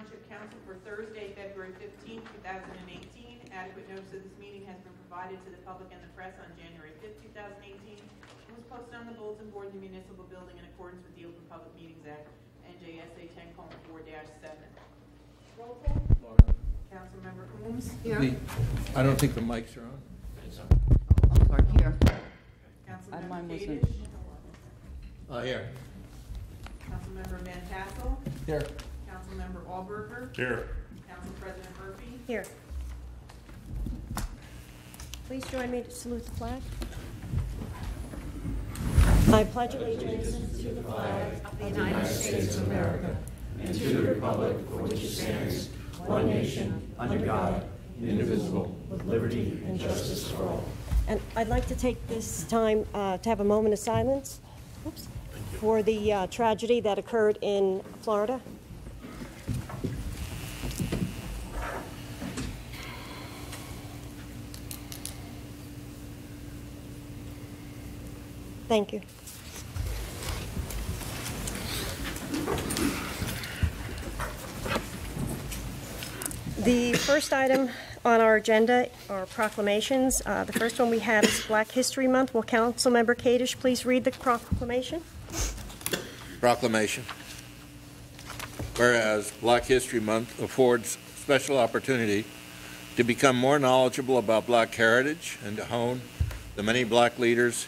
Township Council for Thursday, February 15, 2018. Adequate notice of this meeting has been provided to the public and the press on January 5, 2018. It was posted on the bulletin board in the municipal building in accordance with the Open Public Meetings Act, NJSA 10:4-7. Roll call. Councilmember Coombs. Here. I don't think the mics are on. I'm sorry, here. Councilmember Mine Kadish. Here. Councilmember Van Tassel. Here. Councilmember Allberger. Here. Council President Murphy. Here. Please join me to salute the flag. I pledge allegiance to the flag of the United States of America and to the republic for which it stands, one nation, under God, indivisible, with liberty and justice for all. And I'd like to take this time to have a moment of silence for the tragedy that occurred in Florida. Thank you. The first item on our agenda are proclamations. The first one we have is Black History Month. Will Councilmember Kadish please read the proclamation? Proclamation. Whereas Black History Month affords special opportunity to become more knowledgeable about Black heritage and to hone the many Black leaders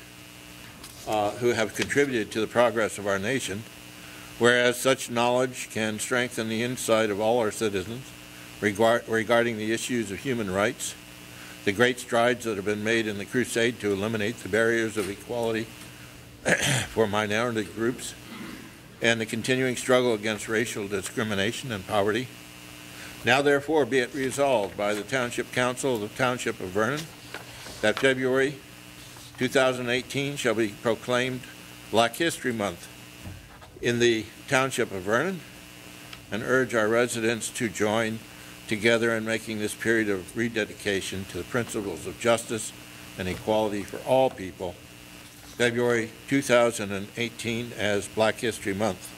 who have contributed to the progress of our nation, whereas such knowledge can strengthen the insight of all our citizens regarding the issues of human rights, the great strides that have been made in the crusade to eliminate the barriers of equality for minority groups, and the continuing struggle against racial discrimination and poverty. Now therefore be it resolved by the Township Council of the Township of Vernon that February 2018 shall be proclaimed Black History Month in the Township of Vernon, and urge our residents to join together in making this period of rededication to the principles of justice and equality for all people, February 2018 as Black History Month.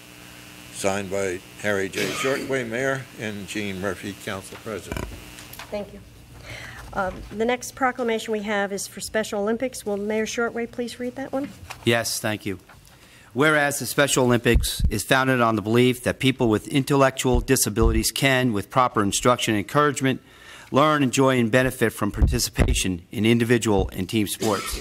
Signed by Harry J. Shortway, Mayor, and Jean Murphy, Council President. Thank you. The next proclamation we have is for Special Olympics. Will Mayor Shortway please read that one? Yes, thank you. Whereas the Special Olympics is founded on the belief that people with intellectual disabilities can, with proper instruction and encouragement, learn, enjoy, and benefit from participation in individual and team sports,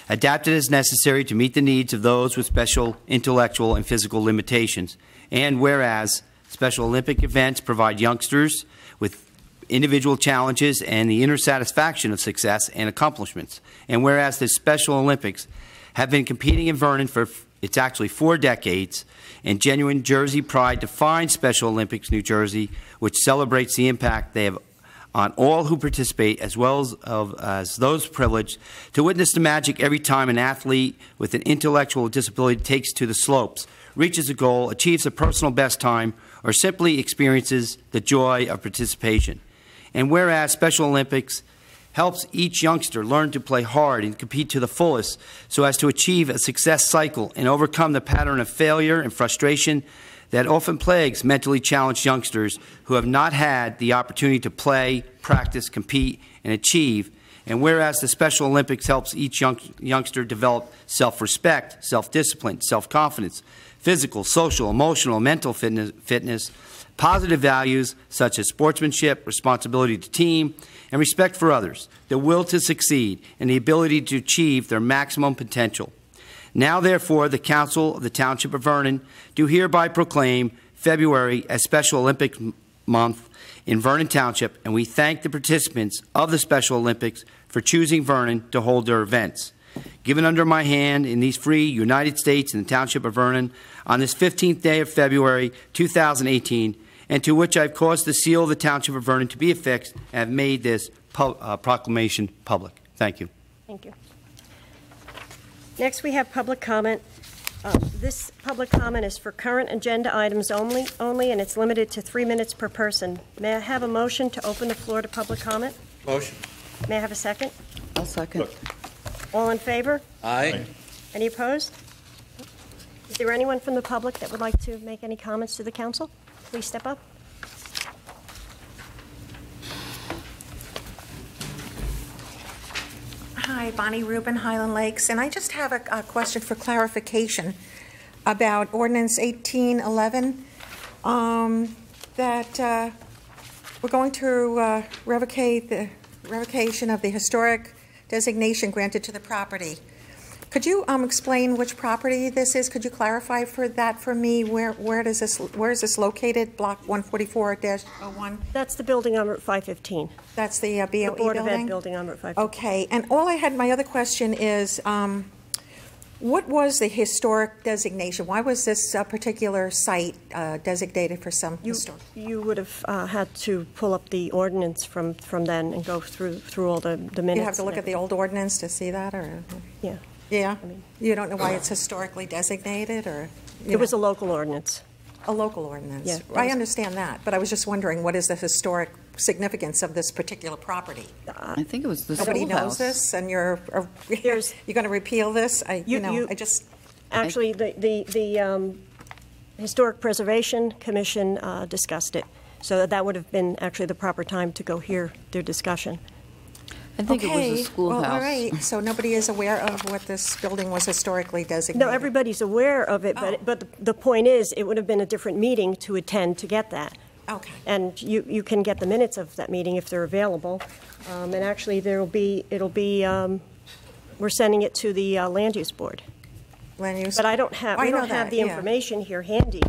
adapted as necessary to meet the needs of those with special intellectual and physical limitations. And whereas Special Olympic events provide youngsters with individual challenges and the inner satisfaction of success and accomplishments. And whereas the Special Olympics have been competing in Vernon for it's actually 4 decades, and genuine Jersey pride defines Special Olympics New Jersey, which celebrates the impact they have on all who participate, as well as those privileged to witness the magic every time an athlete with an intellectual disability takes to the slopes, reaches a goal, achieves a personal best time, or simply experiences the joy of participation. And whereas Special Olympics helps each youngster learn to play hard and compete to the fullest so as to achieve a success cycle and overcome the pattern of failure and frustration that often plagues mentally challenged youngsters who have not had the opportunity to play, practice, compete, and achieve. And whereas the Special Olympics helps each youngster develop self-respect, self-discipline, self-confidence, physical, social, emotional, mental fitness, positive values such as sportsmanship, responsibility to team, and respect for others, the will to succeed, and the ability to achieve their maximum potential. Now, therefore, the Council of the Township of Vernon do hereby proclaim February as Special Olympic Month in Vernon Township, and we thank the participants of the Special Olympics for choosing Vernon to hold their events. Given under my hand in these free United States and the Township of Vernon on this 15th day of February 2018, and to which I've caused the seal of the Township of Vernon to be affixed and have made this proclamation public. Thank you. Thank you. Next, we have public comment. This public comment is for current agenda items only, and it's limited to 3 minutes per person. May I have a motion to open the floor to public comment? Motion. May I have a second? I'll second. All in favor? Aye. Any opposed? Is there anyone from the public that would like to make any comments to the council? Please step up. Hi, Bonnie Rubin, Highland Lakes, and I just have a question for clarification about Ordinance 1811, that we're going to revocate the revocation of the historic designation granted to the property. Could you explain which property this is? Could you clarify for me? Where is this located? Block 144-01. That's the building on Route 515. That's the BOE building? The Board of Ed building on Route 515. Okay, and my other question is, what was the historic designation? Why was this particular site designated for some historic? You would have had to pull up the ordinance from then and go through all the minutes. You have to look at the old ordinance to see that, or? Yeah. Yeah? You don't know why it's historically designated, or? It was a local ordinance. A local ordinance? Yeah. I understand that, but I was just wondering, what is the historic significance of this particular property? I think it was the Nobody schoolhouse. knows this, and you're going to repeal this? I just... Actually, the Historic Preservation Commission discussed it, so that would have been actually the proper time to go hear their discussion. I think it was the schoolhouse. Well, all right. So nobody is aware of what this building was historically designated? No, everybody's aware of it, but the point is, it would have been a different meeting to attend to get that. Okay. And you can get the minutes of that meeting if they're available. And actually, it'll be we're sending it to the Land Use Board. Land use? But we don't have the information here handy.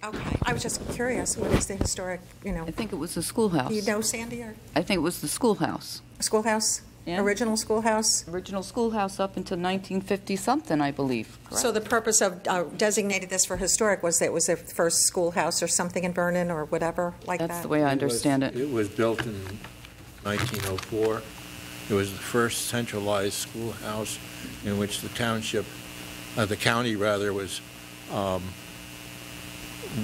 Okay. I was just curious, what is the historic, I think it was the schoolhouse. Do you know, Sandy, or I think it was the schoolhouse. schoolhouse? Yeah. Original schoolhouse? Original schoolhouse up until 1950-something, I believe. Correct? So the purpose of designated this for historic was that it was the first schoolhouse or something in Vernon or whatever like that? That's the way I understand it. It was built in 1904. It was the first centralized schoolhouse in which the township, the county rather, was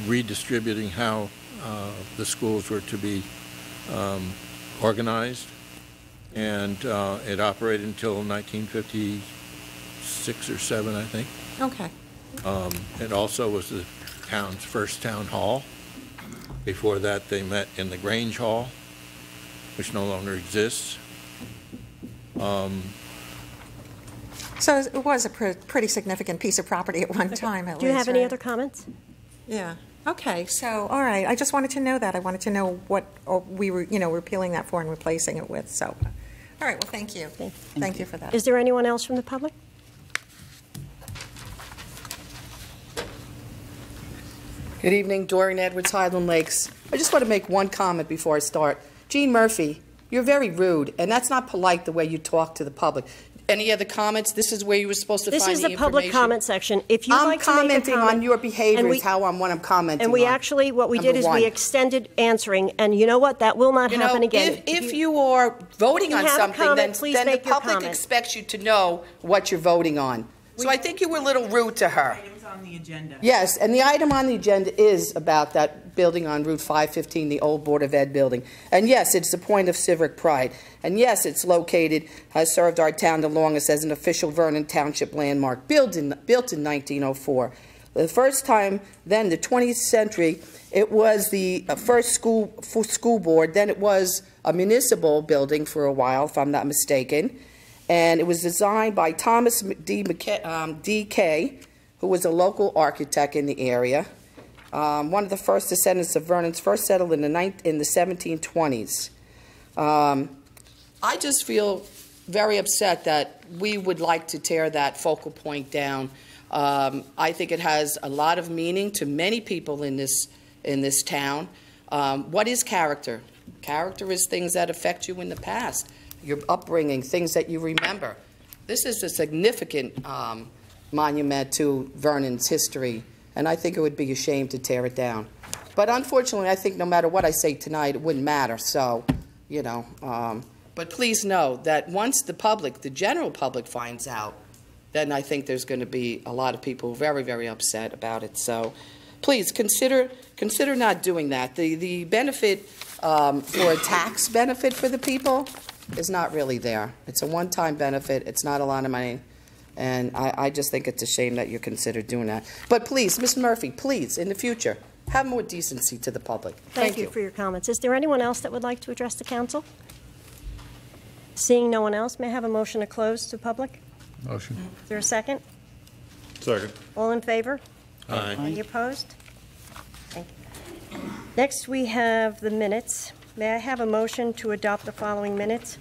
redistributing how the schools were to be organized. And it operated until 1956 or 7, I think. Okay. It also was the town's first town hall. Before that, they met in the Grange Hall, which no longer exists. So it was a pretty significant piece of property at one time, at least. Do you have any right? other comments? Yeah. Okay. So, all right. I just wanted to know that. I wanted to know what we were, repealing that for and replacing it with. So, all right. Well, thank you. Thank you for that. Is there anyone else from the public? Good evening, Doreen Edwards, Highland Lakes. I just want to make one comment before I start. Gene Murphy, you're very rude, and that's not polite the way you talk to the public. Any other comments? This is where you were supposed to find the information. This is the public comment section. If you'd like to make a commenting comment, on your behavior is what I'm commenting on. And we actually, what we did is we extended answering, and you know what? That will not happen again. If you are voting on something, then the public expects you to know what you're voting on. So I think you were a little rude to her. Items on the agenda. Yes, and the item on the agenda is about that building on Route 515, the old Board of Ed building. And yes, it's a point of civic pride. And yes, it's located, has served our town the longest as an official Vernon Township landmark, built in 1904. The first time, then, the 20th century, it was the first school board. Then it was a municipal building for a while, if I'm not mistaken. And it was designed by Thomas D.K., who was a local architect in the area. One of the first descendants of Vernon's, first settled in the 1720s. I just feel very upset that we would like to tear that focal point down. I think it has a lot of meaning to many people in this town. What is character? Character is things that affect you in the past, your upbringing, things that you remember. This is a significant monument to Vernon's history, and I think it would be a shame to tear it down. But unfortunately, I think no matter what I say tonight, it wouldn't matter. So, but please know that once the public, the general public, finds out, then I think there's going to be a lot of people very, very upset about it. So please consider not doing that. The benefit for a tax benefit for the people is not really there. It's a one-time benefit. It's not a lot of money. And I just think it's a shame that you consider doing that. But please, Ms. Murphy, please, in the future, have more decency to the public. Thank you for your comments. Is there anyone else that would like to address the council? Seeing no one else, may I have a motion to close to public? Motion. Is there a second? Second. All in favor? Aye. Any opposed? Thank you. Next, we have the minutes. May I have a motion to adopt the following minutes?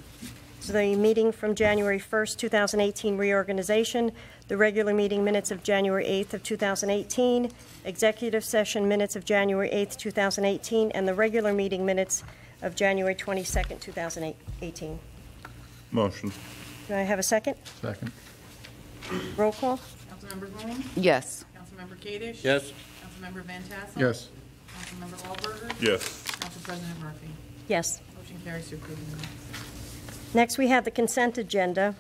So the meeting from January 1st, 2018 reorganization, the regular meeting minutes of January 8th of 2018, executive session minutes of January 8th, 2018, and the regular meeting minutes of January 22nd, 2018. Motion. Do I have a second? Second. Roll call? Councilmember Holmes? Yes. Councilmember Kadesh? Yes. Councilmember Van Tassel? Yes. Councilmember Wahlberger? Yes. Council President Murphy? Yes. Motion carries to approve the minutes. Next, we have the consent agenda.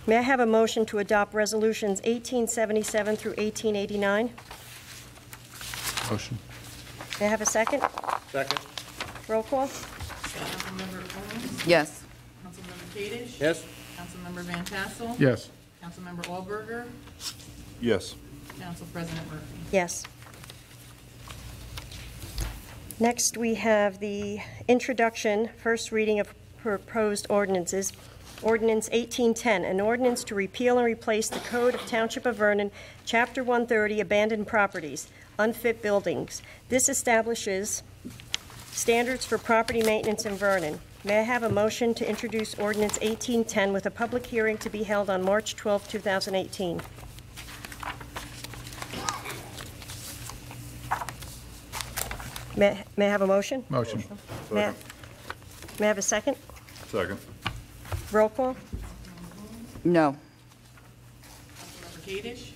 May I have a motion to adopt resolutions 1877 through 1889? Motion. May I have a second? Second. Roll call? Councilmember Holmes? Yes. Councilmember Kadesh? Yes. Councilmember Van Tassel? Yes. Councilmember Wahlberger? Yes. Council President Murphy? Yes. Next, we have the introduction, first reading of proposed ordinances. Ordinance 1810, an ordinance to repeal and replace the Code of Township of Vernon, Chapter 130, Abandoned Properties, Unfit Buildings. This establishes standards for property maintenance in Vernon. May I have a motion to introduce Ordinance 1810 with a public hearing to be held on March 12, 2018? May I have a motion? Motion. May I have a second? Second. Roll call? No. Councilmember Kadesh?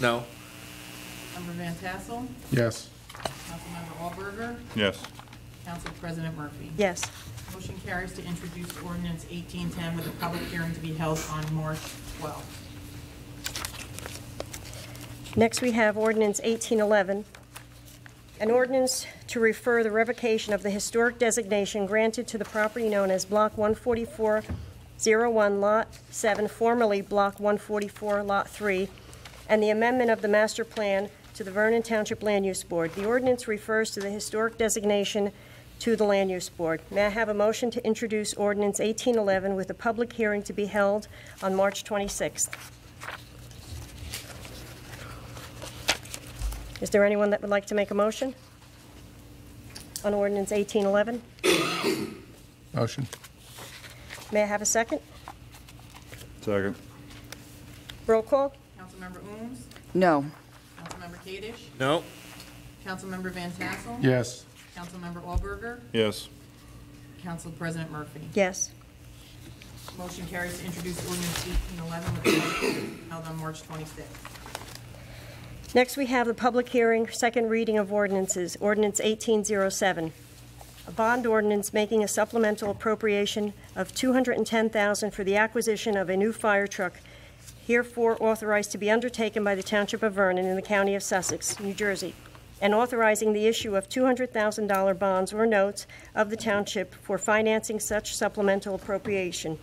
No. Councilmember Van Tassel? Yes. Councilmember Wahlberger? Yes. Council President Murphy? Yes. Motion carries to introduce ordinance 1810 with a public hearing to be held on March 12th. Next, we have ordinance 1811, an ordinance to refer the revocation of the historic designation granted to the property known as Block 14401, Lot 7, formerly Block 144, Lot 3, and the amendment of the master plan to the Vernon Township Land Use Board. The ordinance refers to the historic designation to the Land Use Board. May I have a motion to introduce ordinance 1811 with a public hearing to be held on March 26th? Is there anyone that would like to make a motion on ordinance 1811? Motion. May I have a second? Second. Roll call? Councilmember Ooms? No. Councilmember Kadesh? No. Councilmember Van Tassel? Yes. Councilmember Wahlberger? Yes. Council President Murphy? Yes. Motion carries to introduce ordinance 1811 with a public hearing held on March 26th. Next, we have the public hearing, second reading of ordinances, ordinance 1807. A bond ordinance making a supplemental appropriation of $210,000 for the acquisition of a new fire truck, herefore authorized to be undertaken by the Township of Vernon in the County of Sussex, New Jersey, and authorizing the issue of $200,000 bonds or notes of the township for financing such supplemental appropriation.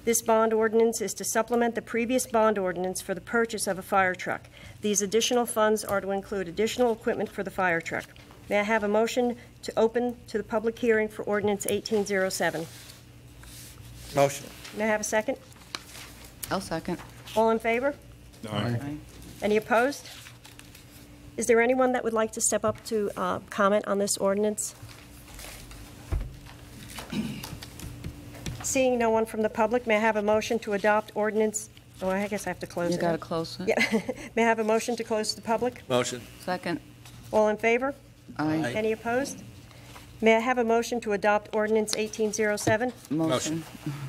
This bond ordinance is to supplement the previous bond ordinance for the purchase of a fire truck. These additional funds are to include additional equipment for the fire truck. May I have a motion to open to the public hearing for ordinance 1807? Motion. May I have a second? I'll second. All in favor? Aye. Any opposed? Is there anyone that would like to step up to comment on this ordinance? Seeing no one from the public, may I have a motion to adopt ordinance? Oh, I guess I have to close it. You got to close it. Yeah. May I have a motion to close to the public? Motion. Second. All in favor? Aye. Any opposed? May I have a motion to adopt ordinance 1807? Motion.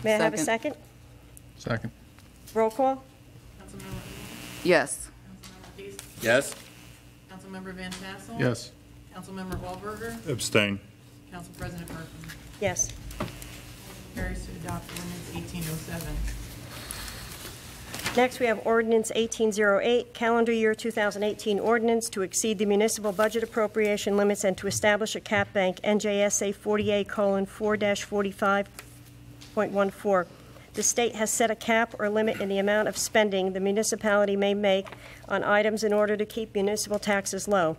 May I have a second? Second. Roll call? Councilmember Ooms? Yes. Councilmember Kadesh? Yes. Councilmember Van Tassel? Yes. Councilmember Wahlberger? Abstain. Council President Murphy? Yes. Carries to adopt ordinance 1807. Next, we have ordinance 1808, calendar year 2018 ordinance to exceed the municipal budget appropriation limits and to establish a cap bank, NJSA 48:4-45.14. The state has set a cap or limit in the amount of spending the municipality may make on items in order to keep municipal taxes low.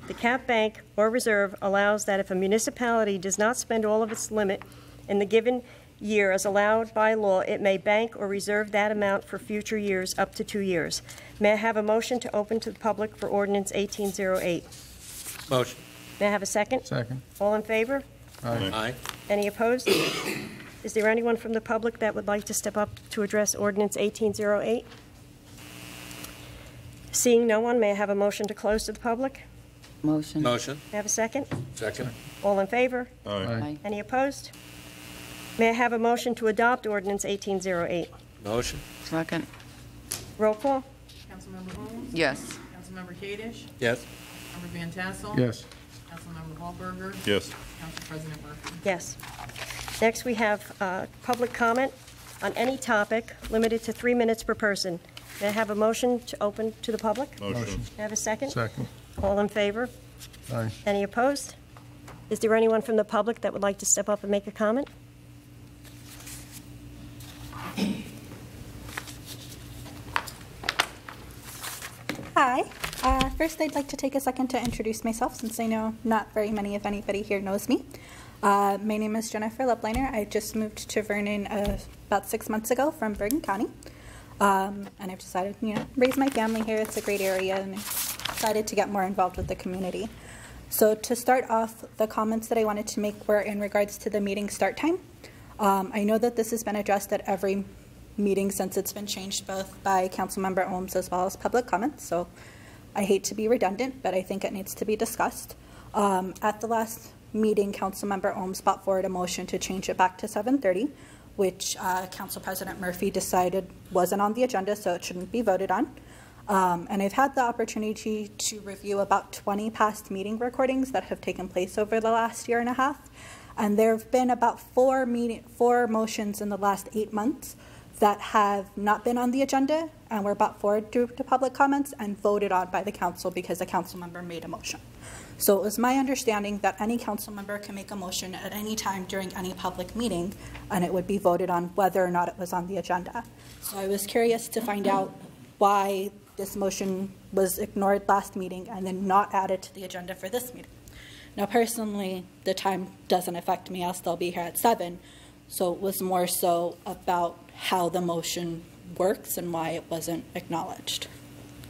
The cap bank or reserve allows that if a municipality does not spend all of its limit in the given year as allowed by law, it may bank or reserve that amount for future years up to 2 years. May I have a motion to open to the public for ordinance 1808? Motion. May I have a second? Second. All in favor? Aye. Any opposed? Is there anyone from the public that would like to step up to address ordinance 1808? Seeing no one, may I have a motion to close to the public? Motion. Motion. May I have a second? Second. All in favor? Aye. Any opposed? May I have a motion to adopt ordinance 1808? Motion. Second. Roll call? Councilmember Holmes? Yes. Councilmember Kadesh? Yes. Member Van Tassel? Yes. Councilmember Hallberger? Yes. Council President Murphy? Yes. Next, we have public comment on any topic limited to 3 minutes per person. May I have a motion to open to the public? Motion. May I have a second? Second. All in favor? Aye. Any opposed? Is there anyone from the public that would like to step up and make a comment? Hi. First, I'd like to take a second to introduce myself, since I know not very many, if anybody here, knows me. My name is Jennifer Lubliner. I just moved to Vernon about 6 months ago from Bergen County, and I've decided, raise my family here. It's a great area, and I've decided to get more involved with the community. So to start off, the comments that I wanted to make were in regards to the meeting start time. I know that this has been addressed at every meeting since it's been changed both by Councilmember Ohms as well as public comments, so I hate to be redundant, but I think it needs to be discussed. At the last meeting, Councilmember Ohms brought forward a motion to change it back to 7:30, which Council President Murphy decided wasn't on the agenda, so it shouldn't be voted on. And I've had the opportunity to review about 20 past meeting recordings that have taken place over the last year and a half, and there have been about four motions in the last 8 months that have not been on the agenda and were brought forward to public comments and voted on by the council because a council member made a motion. So it was my understanding that any council member can make a motion at any time during any public meeting, and it would be voted on whether or not it was on the agenda. So I was curious to find out why this motion was ignored last meeting and then not added to the agenda for this meeting. Now, personally, the time doesn't affect me. I'll still be here at 7. So it was more so about how the motion works and why it wasn't acknowledged.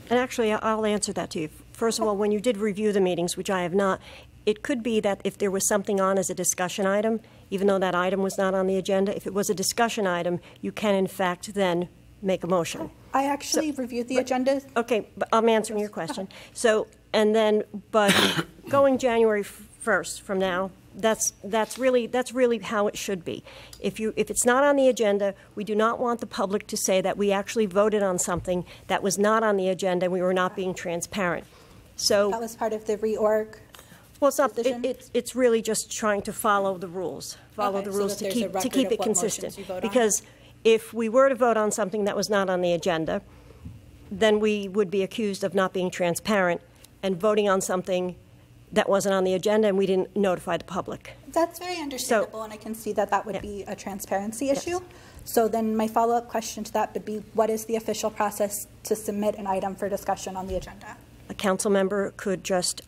And actually, I'll answer that to you. First of all, when you did review the meetings, which I have not, it could be that if there was something on as a discussion item, even though that item was not on the agenda, if it was a discussion item, you can in fact then make a motion. I actually reviewed the agenda. Okay, but I'm answering your question. So, and then, but going January 1st from now, that's really how it should be. If it's not on the agenda, we do not want the public to say that we actually voted on something that was not on the agenda and we were not being transparent. So That was part of the reorg. well, it's not. decision? It's really just trying to follow the rules. Follow Okay, the so rules that to there's a keep record of it what consistent. motions you vote on? Because if we were to vote on something that was not on the agenda, then we would be accused of not being transparent and voting on something that wasn't on the agenda and we didn't notify the public. That's very understandable, and I can see that that would be a transparency issue. So then my follow-up question to that would be, what is the official process to submit an item for discussion on the agenda? A council member could just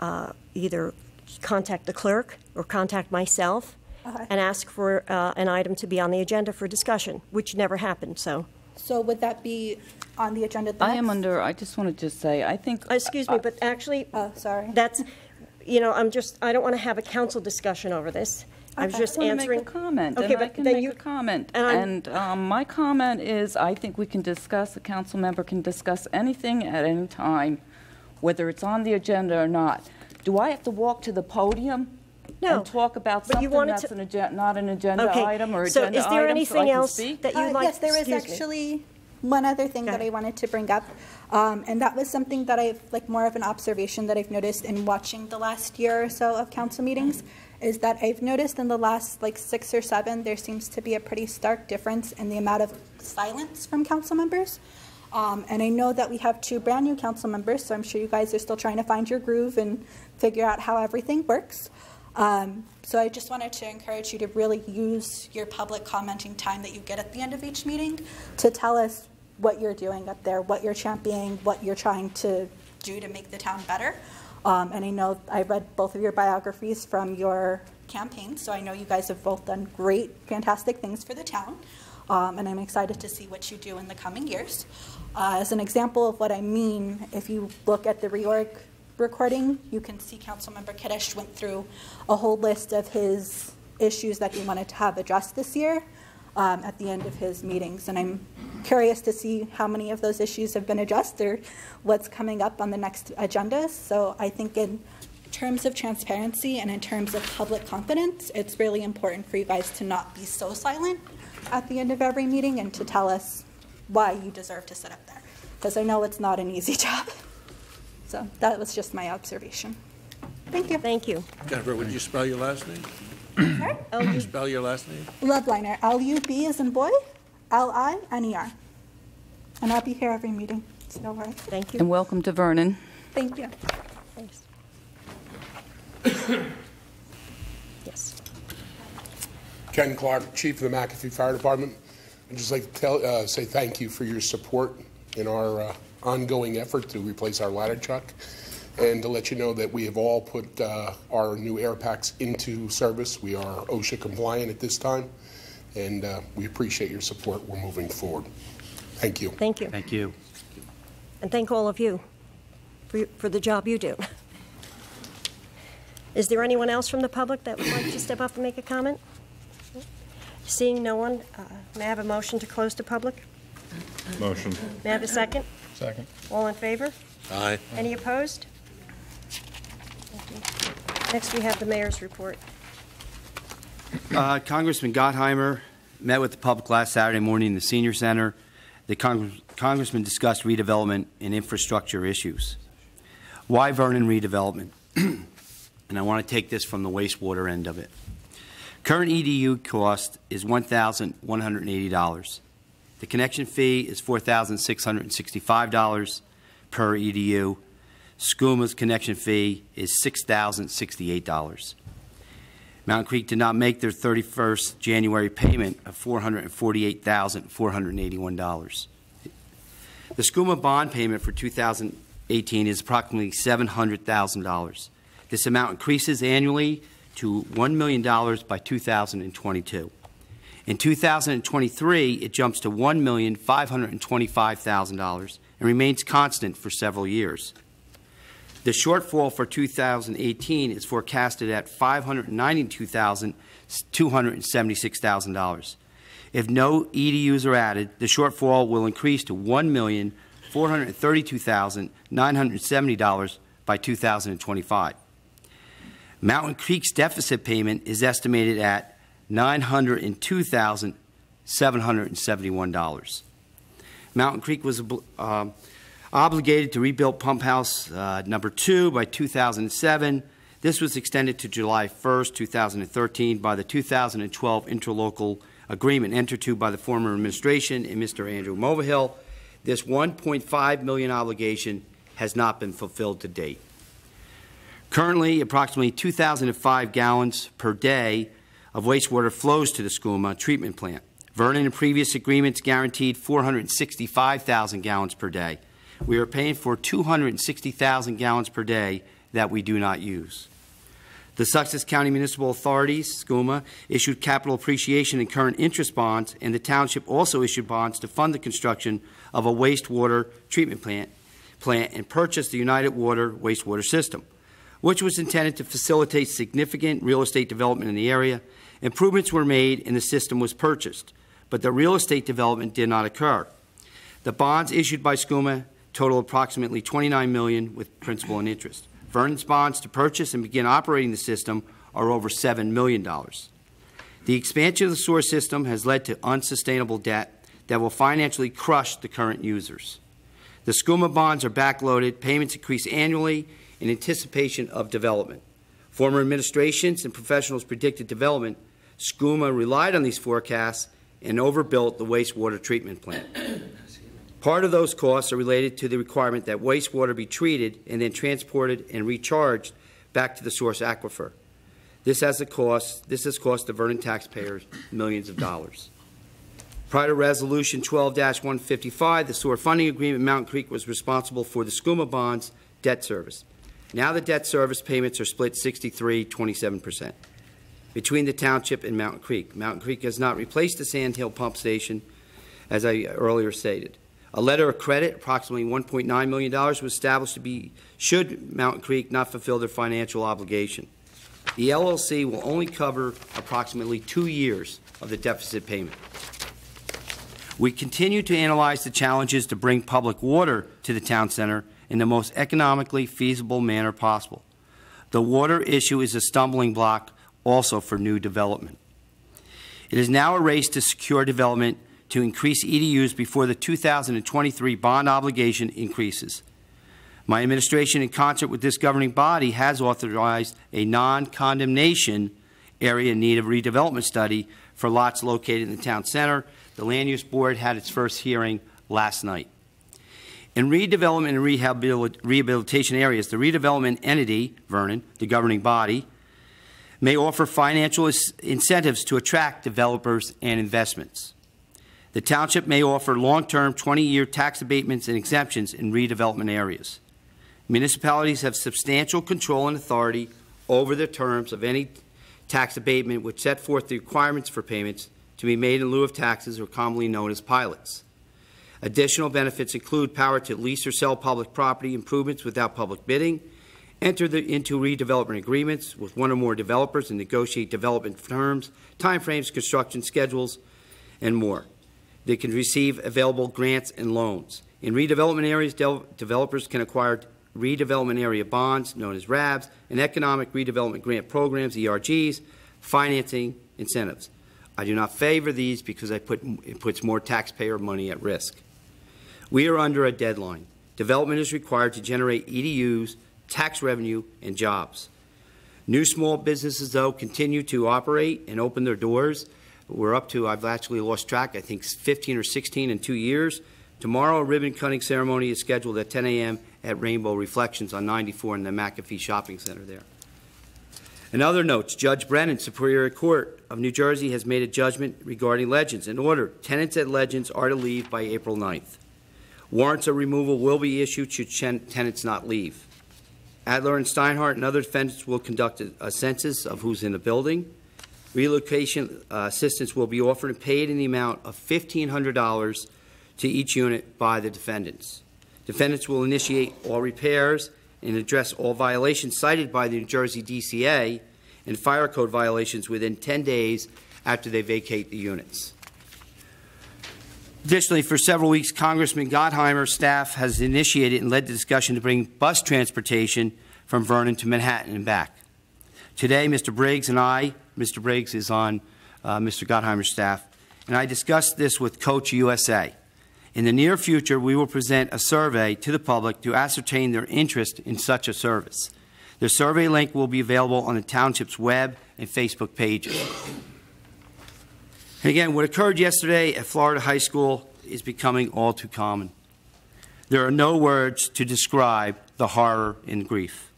either contact the clerk or contact myself and ask for an item to be on the agenda for discussion, which never happened, so. So would that be on the agenda I just wanted to say, I think. Excuse me, but actually. Oh, sorry. That's, I don't want to have a council discussion over this. I was just I want to answering. make a comment, Okay, and I but can then make you- a comment. and And my comment is, I think we can discuss, a council member can discuss anything at any time, whether it's on the agenda or not. Do I have to walk to the podium No, and talk about but you something wanted that's to- not an agenda Okay, item or so agenda is there item, so I anything can else speak? that you'd like? Yes, there is excuse me. actually one other thing Go that I ahead. wanted to bring up, and that was something that I've, more of an observation that I've noticed in watching the last year or so of council meetings, is that I've noticed in the last 6 or 7, there seems to be a pretty stark difference in the amount of silence from council members. And I know that we have 2 brand new council members, so I'm sure you guys are still trying to find your groove and figure out how everything works. So I just wanted to encourage you to really use your public commenting time that you get at the end of each meeting to tell us what you're doing up there, what you're championing, what you're trying to do to make the town better. And I know I read both of your biographies from your campaign, so I know you guys have both done great, fantastic things for the town. And I'm excited to see what you do in the coming years. As an example of what I mean, if you look at the reorg recording, you can see Councilmember Kadesh went through a whole list of his issues that he wanted to have addressed this year at the end of his meetings. And I'm curious to see how many of those issues have been addressed or what's coming up on the next agenda. So I think in terms of transparency and in terms of public confidence, it's really important for you guys to not be so silent at the end of every meeting and to tell us why you deserve to sit up there, because I know it's not an easy job. So that was just my observation. Thank you. Thank you. Jennifer, would you spell your last name? Sorry? Would you spell your last name? Lubliner, L-U-B as in boy, L-I-N-E-R. And I'll be here every meeting, so don't worry. Thank you. And welcome to Vernon. Thank you. Thanks. Yes. Ken Clark, Chief of the McAfee Fire Department. I'd just like to say thank you for your support in our ongoing effort to replace our ladder truck, and to let you know that we have all put our new air packs into service. We are OSHA compliant at this time, and we appreciate your support. We're moving forward. Thank you. Thank you. Thank you. And thank all of you for the job you do. Is there anyone else from the public that would like to step up and make a comment? Seeing no one, may I have a motion to close to public? Motion. May I have a second? Second. All in favor? Aye. Any opposed? Thank you. Next, we have the mayor's report. Congressman Gottheimer met with the public last Saturday morning in the Senior Center. The Congressman discussed redevelopment and infrastructure issues. Why Vernon redevelopment? And I want to take this from the wastewater end of it. Current EDU cost is $1,180. The connection fee is $4,665 per EDU. SCUMA's connection fee is $6,068. Mountain Creek did not make their 31st January payment of $448,481. The SCUMA bond payment for 2018 is approximately $700,000. This amount increases annually to $1 million by 2022. In 2023, it jumps to $1,525,000 and remains constant for several years. The shortfall for 2018 is forecasted at $592,276,000. If no EDUs are added, the shortfall will increase to $1,432,970 by 2025. Mountain Creek's deficit payment is estimated at $902,771. Mountain Creek was obligated to rebuild Pump House number 2 by 2007. This was extended to July 1st, 2013 by the 2012 interlocal agreement entered to by the former administration and Mr. Andrew Mulvihill. This $1.5 million obligation has not been fulfilled to date. Currently, approximately 2,005 gallons per day of wastewater flows to the SCUMA treatment plant. Vernon and previous agreements guaranteed 465,000 gallons per day. We are paying for 260,000 gallons per day that we do not use. The Sussex County Municipal Authorities, SCUMA, issued capital appreciation and current interest bonds, and the township also issued bonds to fund the construction of a wastewater treatment plant and purchased the United Water wastewater system, which was intended to facilitate significant real estate development in the area. Improvements were made and the system was purchased, but the real estate development did not occur. The bonds issued by SCUMA total approximately $29 million with principal and interest. Vernon's bonds to purchase and begin operating the system are over $7 million. The expansion of the sewer system has led to unsustainable debt that will financially crush the current users. The SCUMA bonds are backloaded, payments increase annually in anticipation of development. Former administrations and professionals predicted development. SCUMA relied on these forecasts and overbuilt the wastewater treatment plant. Part of those costs are related to the requirement that wastewater be treated and then transported and recharged back to the source aquifer. This has cost the Vernon taxpayers millions of dollars. Prior to Resolution 12-155, the sewer funding agreement, Mountain Creek was responsible for the SCUMA bonds debt service. Now the debt service payments are split 63-27% between the township and Mountain Creek. Mountain Creek has not replaced the Sand Hill pump station, as I earlier stated. A letter of credit, approximately $1.9 million, was established to be should Mountain Creek not fulfill their financial obligation. The LLC will only cover approximately 2 years of the deficit payment. We continue to analyze the challenges to bring public water to the town center in the most economically feasible manner possible. The water issue is a stumbling block also for new development. It is now a race to secure development to increase EDUs before the 2023 bond obligation increases. My administration, in concert with this governing body, has authorized a non-condemnation area in need of redevelopment study for lots located in the town center. The Land Use Board had its first hearing last night. In redevelopment and rehabilitation areas, the redevelopment entity, Vernon, the governing body, may offer financial incentives to attract developers and investments. The township may offer long-term 20-year tax abatements and exemptions in redevelopment areas. Municipalities have substantial control and authority over the terms of any tax abatement, which set forth the requirements for payments to be made in lieu of taxes, or commonly known as pilots. Additional benefits include power to lease or sell public property improvements without public bidding, enter into redevelopment agreements with one or more developers and negotiate development terms, timeframes, construction schedules, and more. They can receive available grants and loans. In redevelopment areas, developers can acquire redevelopment area bonds, known as RABs, and economic redevelopment grant programs, ERGs, financing incentives. I do not favor these because it puts more taxpayer money at risk. We are under a deadline. Development is required to generate EDUs, tax revenue, and jobs. New small businesses, though, continue to operate and open their doors. We're up to, I've actually lost track, I think 15 or 16 in 2 years. Tomorrow, a ribbon cutting ceremony is scheduled at 10 a.m. at Rainbow Reflections on 94 in the McAfee Shopping Center there. In other notes, Judge Brennan, Superior Court of New Jersey, has made a judgment regarding Legends. In order, tenants at Legends are to leave by April 9th. Warrants of removal will be issued should tenants not leave. Adler and Steinhardt and other defendants will conduct a census of who's in the building. Relocation assistance will be offered and paid in the amount of $1,500 to each unit by the defendants. Defendants will initiate all repairs and address all violations cited by the New Jersey DCA and fire code violations within 10 days after they vacate the units. Additionally, for several weeks, Congressman Gottheimer's staff has initiated and led the discussion to bring bus transportation from Vernon to Manhattan and back. Today, Mr. Briggs and I, Mr. Briggs is on Mr. Gottheimer's staff, and I discussed this with Coach USA. In the near future, we will present a survey to the public to ascertain their interest in such a service. The survey link will be available on the township's web and Facebook pages. And again, what occurred yesterday at Florida High School is becoming all too common. There are no words to describe the horror and grief.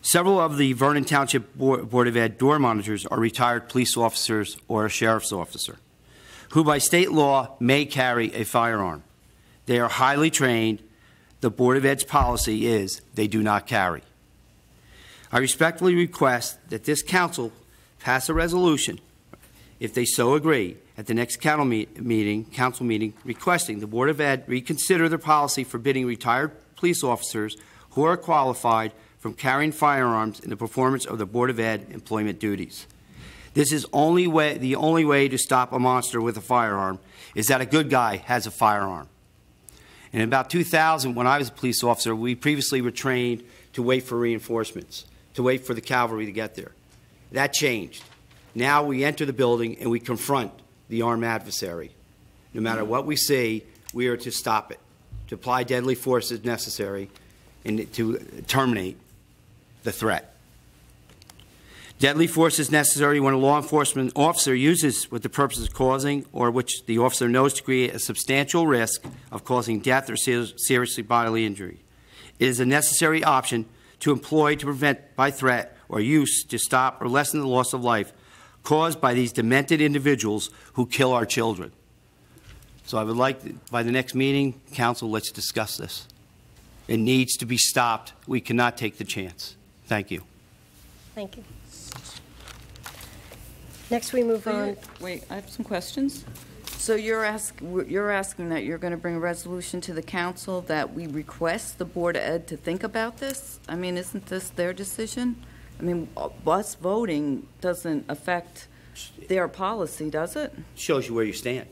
Several of the Vernon Township Board of Ed door monitors are retired police officers or a sheriff's officer, who by state law may carry a firearm. They are highly trained. The Board of Ed's policy is they do not carry. I respectfully request that this council pass a resolution, if they so agree, at the next council meeting, requesting the Board of Ed reconsider their policy forbidding retired police officers who are qualified from carrying firearms in the performance of the Board of Ed employment duties. This is the only way to stop a monster with a firearm is that a good guy has a firearm. In about 2000, when I was a police officer, we previously were trained to wait for reinforcements, to wait for the cavalry to get there. That changed. Now we enter the building and we confront the armed adversary. No matter what we see, we are to stop it, to apply deadly force as necessary, and to terminate the threat. Deadly force is necessary when a law enforcement officer uses with the purpose of causing or which the officer knows to create a substantial risk of causing death or serious bodily injury. It is a necessary option to employ to prevent by threat or use to stop or lessen the loss of life caused by these demented individuals who kill our children. So I would like, by the next meeting, council, let's discuss this. It needs to be stopped. We cannot take the chance. Thank you. Thank you. Next, we move on. Wait, I have some questions. So you're asking that you're going to bring a resolution to the council that we request the Board of Ed to think about this? I mean, isn't this their decision? I mean, us voting doesn't affect their policy, does it? Shows you where you stand.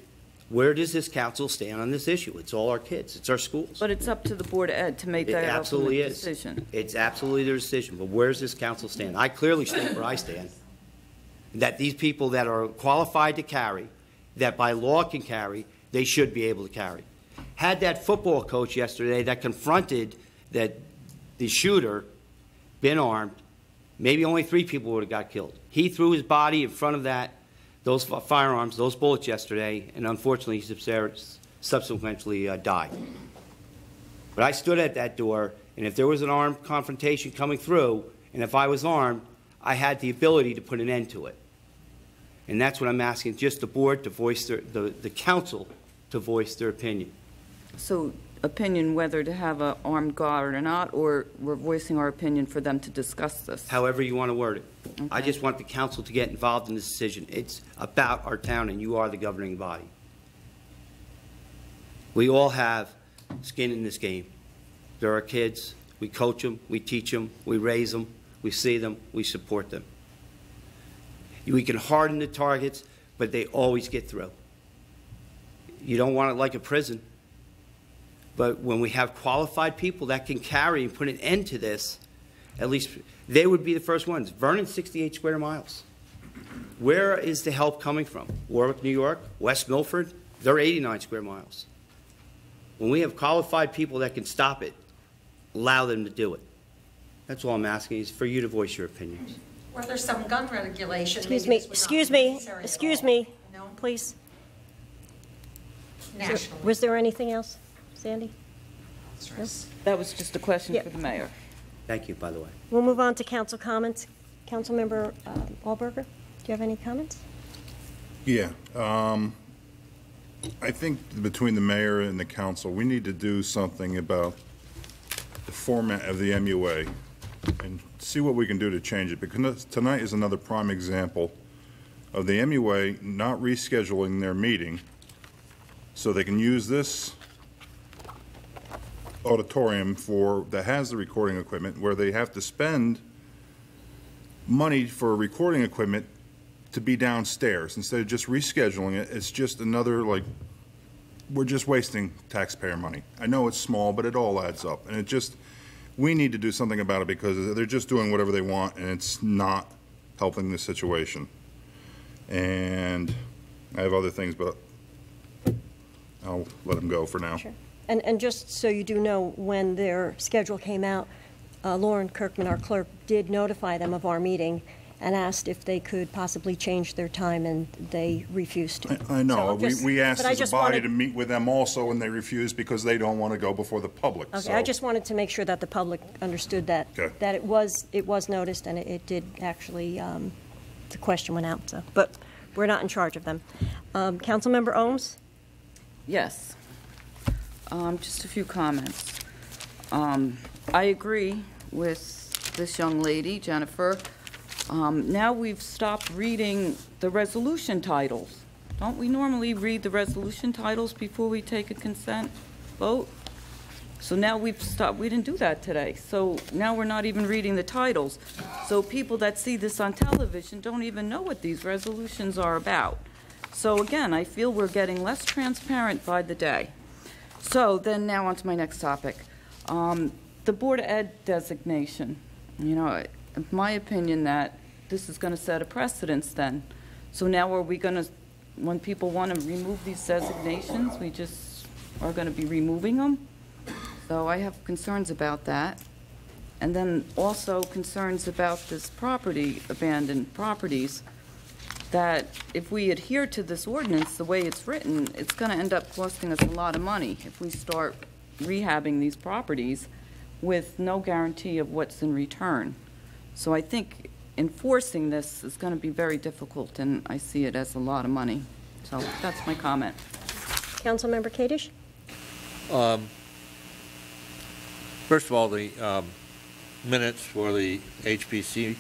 Where does this council stand on this issue? It's all our kids. It's our schools. But it's up to the Board of Ed to make It that absolutely ultimate is. decision. It's absolutely their decision. But where does this council stand? I clearly stand where I stand. That these people that are qualified to carry, that by law can carry, they should be able to carry. Had that football coach yesterday that confronted the shooter been armed, maybe only 3 people would have got killed. He threw his body in front of those firearms, those bullets yesterday, and unfortunately he subsequently died. But I stood at that door, and if there was an armed confrontation coming through, and if I was armed, I had the ability to put an end to it. And that's what I'm asking, just the board to voice the council to voice their opinion. So opinion whether to have an armed guard or not, or we're voicing our opinion for them to discuss this? However you want to word it. Okay. I just want the council to get involved in this decision. It's about our town, and you are the governing body. We all have skin in this game. There are kids. We coach them. We teach them. We raise them. We see them. We support them. We can harden the targets, but they always get through. You don't want it like a prison. But when we have qualified people that can carry and put an end to this, at least they would be the first ones. Vernon, 68 square miles. Where is the help coming from? Warwick, New York, West Milford, they're 89 square miles. When we have qualified people that can stop it, allow them to do it. That's all I'm asking is for you to voice your opinions. Or there's some gun regulation. Excuse me, please. Nationally. Was there anything else, Sandy? No? That was just a question for the mayor. Thank you, by the way. We'll move on to council comments. Councilmember Allberger, do you have any comments? Yeah. I think between the mayor and the council, we need to do something about the format of the MUA and see what we can do to change it, because tonight is another prime example of the MUA not rescheduling their meeting so they can use this auditorium that has the recording equipment, where they have to spend money for recording equipment to be downstairs. Instead of just rescheduling it, it's just another, like, we're just wasting taxpayer money. I know it's small, but it all adds up. And we need to do something about it, because they're just doing whatever they want, and it's not helping the situation. And I have other things, but I'll let them go for now. Sure. And just so you do know, when their schedule came out, Lauren Kirkman, our clerk, did notify them of our meeting and asked if they could possibly change their time, and they refused to. I know. So we asked as a body to meet with them also, and they refused because they don't want to go before the public. Okay, so. I just wanted to make sure that the public understood that, Okay. that it was noticed, and it did actually, the question went out, so, but we're not in charge of them. Councilmember Ohms? Yes. Just a few comments. I agree with this young lady, Jennifer. Now we've stopped reading the resolution titles. Don't we normally read the resolution titles before we take a consent vote? So now we've stopped. We didn't do that today. So now we're not even reading the titles. So people that see this on television don't even know what these resolutions are about. So again, I feel we're getting less transparent by the day. So then now on to my next topic. The Board of Ed designation. You know, in my opinion, that this is going to set a precedence then. So now are we going to, when people want to remove these designations, we just are going to be removing them? So I have concerns about that. And then also concerns about this property, abandoned properties, that if we adhere to this ordinance the way it's written, it's going to end up costing us a lot of money if we start rehabbing these properties with no guarantee of what's in return. So I think enforcing this is going to be very difficult, and I see it as a lot of money. So that's my comment. Councilmember Kadish? First of all, the minutes for the HPC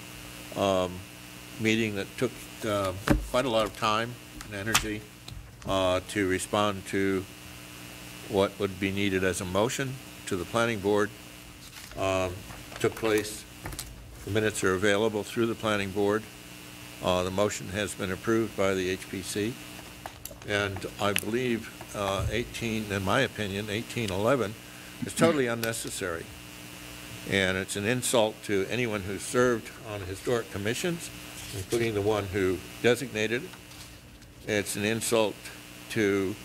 meeting that took quite a lot of time and energy to respond to what would be needed as a motion to the planning board took place. The minutes are available through the planning board. The motion has been approved by the HPC, and I believe in my opinion, 1811 is totally unnecessary. And it's an insult to anyone who served on historic commissions, including the one who designated it. It's an insult to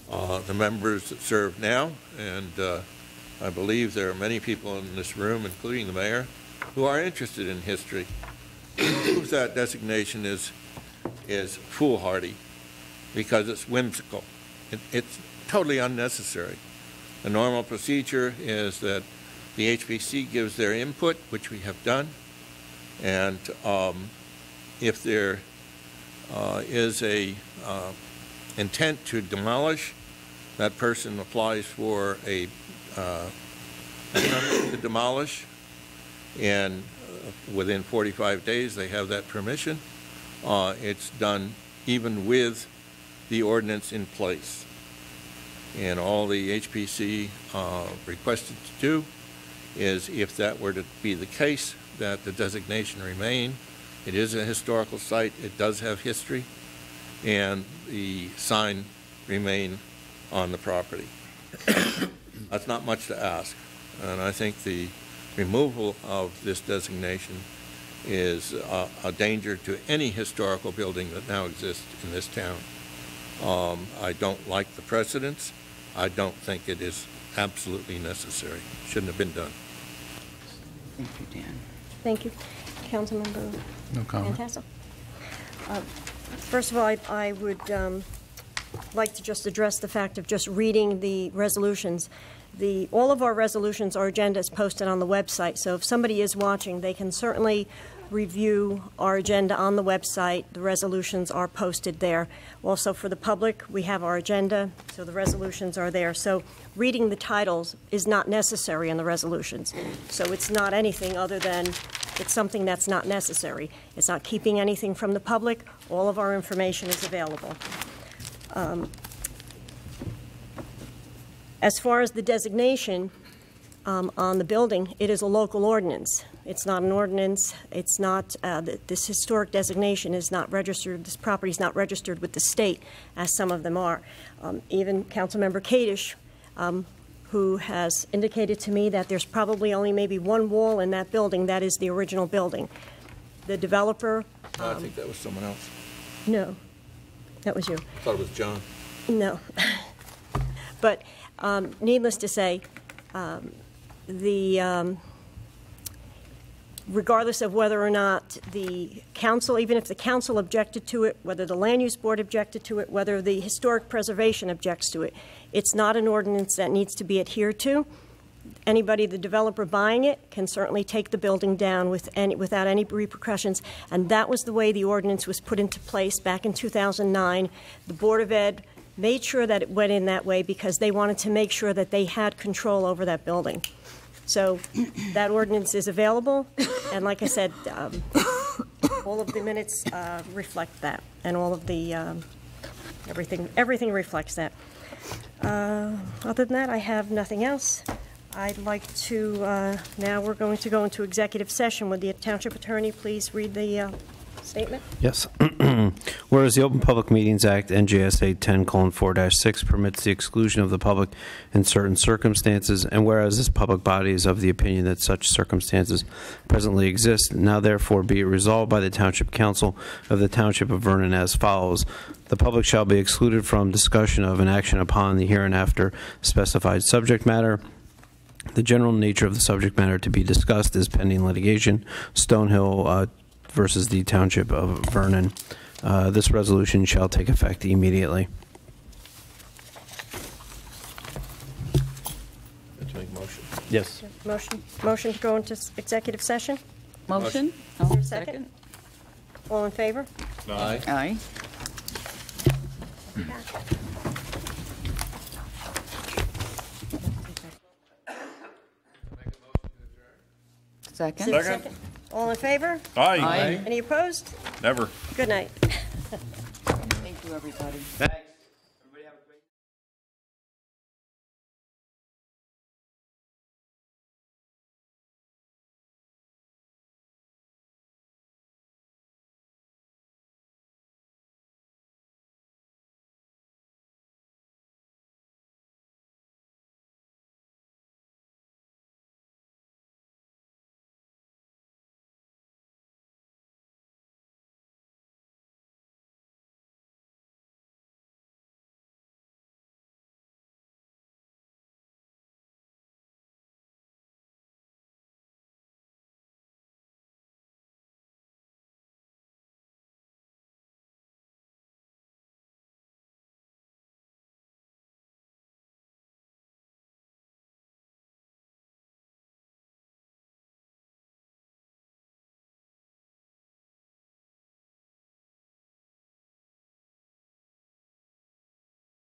the members that serve now, and I believe there are many people in this room, including the mayor, who are interested in history. It proves that designation is foolhardy because it's whimsical. It's totally unnecessary. The normal procedure is that the HPC gives their input, which we have done, and if there is a intent to demolish, that person applies for a permit to demolish, and within 45 days they have that permission. It's done even with the ordinance in place. And all the HPC requested to do is, if that were to be the case, that the designation remain. It is a historical site, it does have history, and the sign remain on the property. That's not much to ask, and I think the removal of this designation is a danger to any historical building that now exists in this town. I don't like the precedents. I don't think it is absolutely necessary. Shouldn't have been done. Thank you, Dan. Thank you. Councilmember No comment. Fantasia. First of all, I would like to just address the fact of just reading the resolutions. All of our resolutions, our agenda is posted on the website, so if somebody is watching, they can certainly review our agenda on the website. The resolutions are posted there. Also, for the public, we have our agenda, so the resolutions are there. So reading the titles is not necessary in the resolutions. So it's not anything other than it's something that's not necessary. It's not keeping anything from the public. All of our information is available. As far as the designation on the building, it is a local ordinance. It's not an ordinance. It's not, this historic designation is not registered, this property is not registered with the state, as some of them are. Even Councilmember Kadish, who has indicated to me that there's probably only maybe one wall in that building that is the original building. The developer... I think that was someone else. No, that was you. I thought it was John. No. But needless to say, regardless of whether or not the council, even if the council objected to it, whether the land use board objected to it, whether the historic preservation objects to it, it's not an ordinance that needs to be adhered to. Anybody, the developer buying it, can certainly take the building down without any repercussions, and that was the way the ordinance was put into place back in 2009. The Board of Ed made sure that it went in that way because they wanted to make sure that they had control over that building. So that ordinance is available, and like I said, all of the minutes reflect that, and all of the, everything reflects that. Other than that, I have nothing else. I'd like to, now we're going to go into executive session. Would the township attorney please read the statement? Yes. Whereas the Open Public Meetings Act, NJSA 10:4-6, permits the exclusion of the public in certain circumstances, and whereas this public body is of the opinion that such circumstances presently exist, now therefore be it resolved by the Township Council of the Township of Vernon as follows. The public shall be excluded from discussion of an action upon the hereinafter specified subject matter. The general nature of the subject matter to be discussed is pending litigation, Stonehill versus the Township of Vernon. This resolution shall take effect immediately. To make motion. Yes. Motion to go into executive session? Motion? Is there a Second? All in favor? Aye. Aye. Second? Second. All in favor? Aye. Any opposed? Never. Good night. Thank you, everybody.